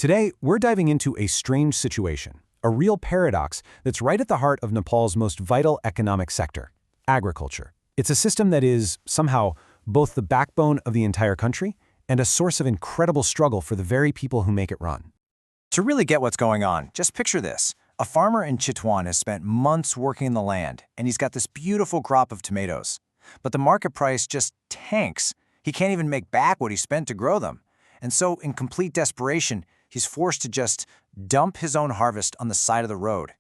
Today, we're diving into a strange situation, a real paradox that's right at the heart of Nepal's most vital economic sector, agriculture. It's a system that is, somehow, both the backbone of the entire country and a source of incredible struggle for the very people who make it run. To really get what's going on, just picture this. A farmer in Chitwan has spent months working the land, and he's got this beautiful crop of tomatoes. But the market price just tanks. He can't even make back what he spent to grow them. And so, in complete desperation, he's forced to just dump his own harvest on the side of the road.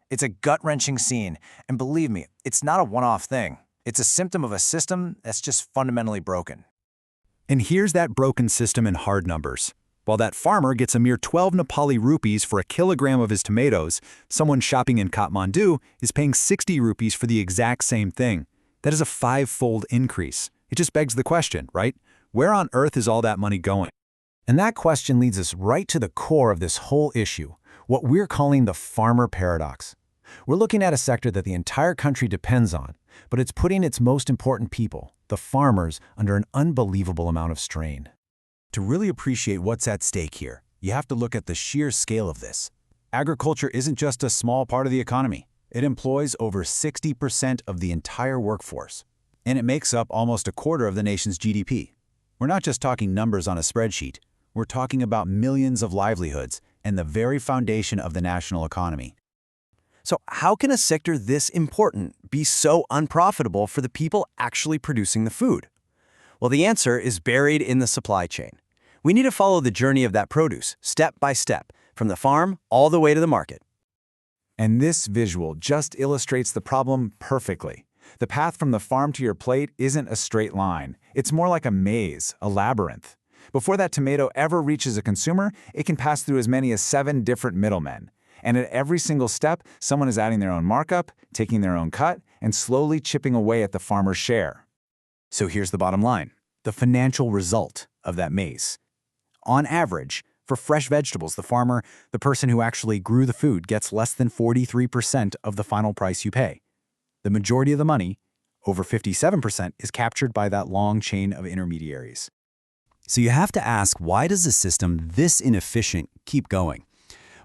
It's a gut-wrenching scene, and believe me, it's not a one-off thing. It's a symptom of a system that's just fundamentally broken. And here's that broken system in hard numbers. While that farmer gets a mere 12 Nepali rupees for a kilogram of his tomatoes, someone shopping in Kathmandu is paying 60 rupees for the exact same thing. That is a 5-fold increase. It just begs the question, right? Where on earth is all that money going? And that question leads us right to the core of this whole issue, what we're calling the farmer paradox. We're looking at a sector that the entire country depends on, but it's putting its most important people, the farmers, under an unbelievable amount of strain. To really appreciate what's at stake here, you have to look at the sheer scale of this. Agriculture isn't just a small part of the economy. It employs over 60% of the entire workforce, and it makes up almost a quarter of the nation's GDP. We're not just talking numbers on a spreadsheet. We're talking about millions of livelihoods and the very foundation of the national economy. So how can a sector this important be so unprofitable for the people actually producing the food? Well, the answer is buried in the supply chain. We need to follow the journey of that produce, step by step, from the farm all the way to the market. And this visual just illustrates the problem perfectly. The path from the farm to your plate isn't a straight line. It's more like a maze, a labyrinth. Before that tomato ever reaches a consumer, it can pass through as many as 7 different middlemen. And at every single step, someone is adding their own markup, taking their own cut, and slowly chipping away at the farmer's share. So here's the bottom line, the financial result of that maze. On average, for fresh vegetables, the farmer, the person who actually grew the food, gets less than 43% of the final price you pay. The majority of the money, over 57%, is captured by that long chain of intermediaries. So you have to ask, why does a system this inefficient keep going?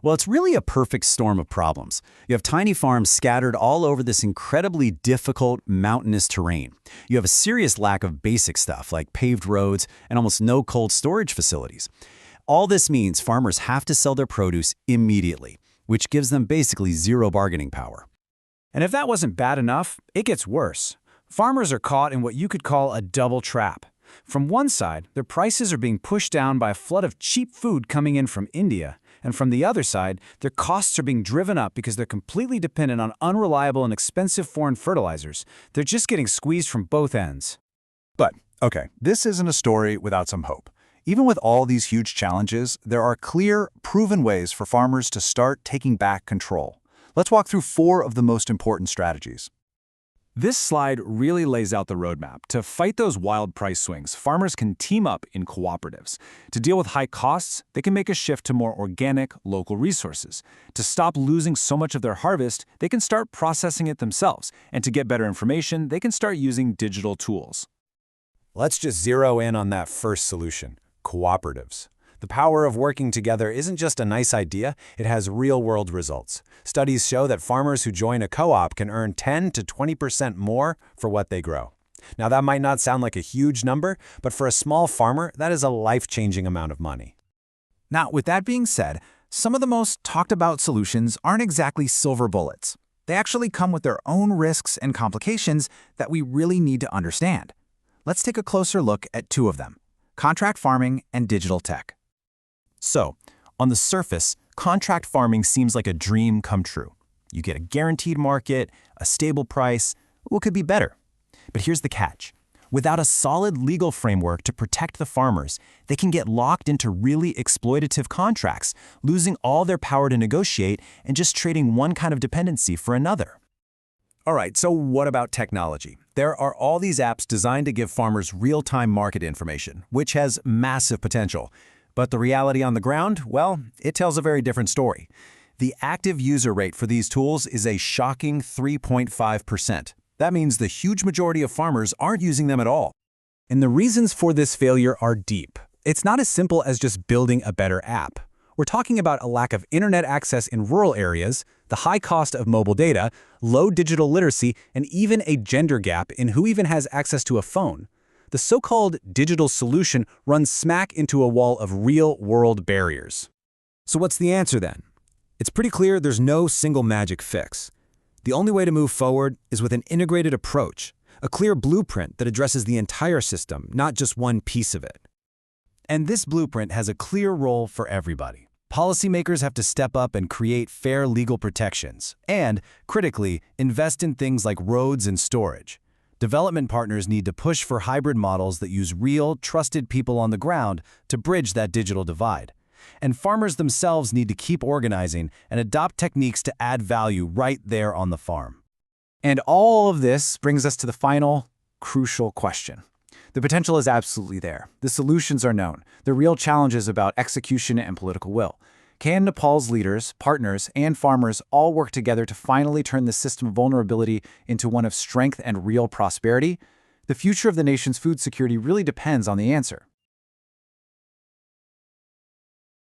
Well, it's really a perfect storm of problems. You have tiny farms scattered all over this incredibly difficult mountainous terrain. You have a serious lack of basic stuff like paved roads and almost no cold storage facilities. All this means farmers have to sell their produce immediately, which gives them basically zero bargaining power. And if that wasn't bad enough, it gets worse. Farmers are caught in what you could call a double trap. From one side, their prices are being pushed down by a flood of cheap food coming in from India, and from the other side, their costs are being driven up because they're completely dependent on unreliable and expensive foreign fertilizers. They're just getting squeezed from both ends. But, okay, this isn't a story without some hope. Even with all these huge challenges, there are clear, proven ways for farmers to start taking back control. Let's walk through 4 of the most important strategies. This slide really lays out the roadmap. To fight those wild price swings, farmers can team up in cooperatives. To deal with high costs, they can make a shift to more organic, local resources. To stop losing so much of their harvest, they can start processing it themselves. And to get better information, they can start using digital tools. Let's just zero in on that first solution, cooperatives. The power of working together isn't just a nice idea, it has real-world results. Studies show that farmers who join a co-op can earn 10 to 20% more for what they grow. Now, that might not sound like a huge number, but for a small farmer, that is a life-changing amount of money. Now, with that being said, some of the most talked about solutions aren't exactly silver bullets. They actually come with their own risks and complications that we really need to understand. Let's take a closer look at 2 of them, contract farming and digital tech. So, on the surface, contract farming seems like a dream come true. You get a guaranteed market, a stable price. What could be better? But here's the catch. Without a solid legal framework to protect the farmers, they can get locked into really exploitative contracts, losing all their power to negotiate and just trading one kind of dependency for another. All right, so what about technology? There are all these apps designed to give farmers real-time market information, which has massive potential. But the reality on the ground, well, it tells a very different story. The active user rate for these tools is a shocking 3.5%. That means the huge majority of farmers aren't using them at all. And the reasons for this failure are deep. It's not as simple as just building a better app. We're talking about a lack of internet access in rural areas, the high cost of mobile data, low digital literacy, and even a gender gap in who even has access to a phone. The so-called digital solution runs smack into a wall of real-world barriers. So what's the answer then? It's pretty clear there's no single magic fix. The only way to move forward is with an integrated approach, a clear blueprint that addresses the entire system, not just one piece of it. And this blueprint has a clear role for everybody. Policymakers have to step up and create fair legal protections, and, critically, invest in things like roads and storage. Development partners need to push for hybrid models that use real, trusted people on the ground to bridge that digital divide. And farmers themselves need to keep organizing and adopt techniques to add value right there on the farm. And all of this brings us to the final, crucial question. The potential is absolutely there. The solutions are known. The real challenge is about execution and political will. Can Nepal's leaders, partners, and farmers all work together to finally turn the system of vulnerability into one of strength and real prosperity? The future of the nation's food security really depends on the answer.